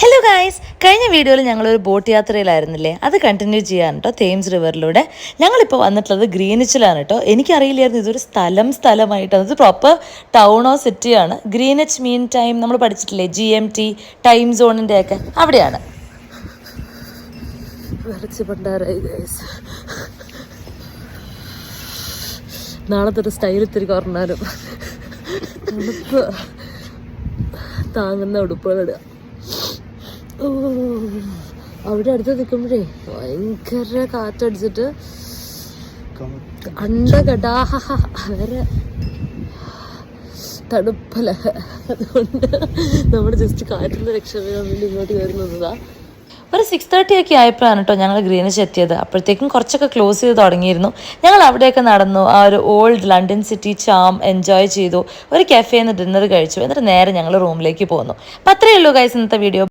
Hello guys, കഴിഞ്ഞ വീഡിയോയിൽ ഞങ്ങളൊരു ബോട്ട് യാത്രയിലായിരുന്നില്ലേ, അത് കണ്ടിന്യൂ ചെയ്യാൻ കേട്ടോ. തേംസ് റിവറിലൂടെ ഞങ്ങളിപ്പോൾ വന്നിട്ടുള്ളത് ഗ്രീനിച്ചിലാണ് കേട്ടോ. എനിക്കറിയില്ലായിരുന്നു ഇതൊരു സ്ഥലമായിട്ടാണ്. ഇത് പ്രോപ്പർ ടൗണോ സിറ്റിയാണ്. ഗ്രീനിച്ച് മീൻ ടൈം നമ്മൾ പഠിച്ചിട്ടില്ലേ, GMT ടൈം സോണിൻ്റെ ഒക്കെ അവിടെയാണ്. നാളത്തെ ഒരു സ്റ്റൈൽ ഇത്തിരി കുറഞ്ഞാലും താങ്ങുന്ന ഉടുപ്പുകളിടുക. അവിടെ അടുത്ത് നിൽക്കുമ്പോഴേ ഭയങ്കര കാറ്റടിച്ചിട്ട് വരെ തണുപ്പല. അതുകൊണ്ട് നമ്മൾ ജസ്റ്റ് കാറ്റിൽ നിന്ന് രക്ഷപ്പെടാൻ വേണ്ടി ഇങ്ങോട്ട് കയറി നിന്നതാ. ഒരു 6:30 ഒക്കെ ആയപ്പോഴാണ് കേട്ടോ ഞങ്ങൾ ഗ്രീനിച്ച് എത്തിയത്. അപ്പോഴത്തേക്കും കുറച്ചൊക്കെ ക്ലോസ് ചെയ്ത് തുടങ്ങിയിരുന്നു. ഞങ്ങൾ അവിടെയൊക്കെ നടന്നു, ആ ഒരു old London city charm enjoy ചെയ്തു. ഒരു കഫേന്ന് ഡിന്നർ കഴിച്ചു. എന്നിട്ട് നേരെ ഞങ്ങൾ റൂമിലേക്ക് പോന്നു. അപ്പം അത്രയേ ഉള്ളൂ ഗൈസ് ഇന്നത്തെ വീഡിയോ.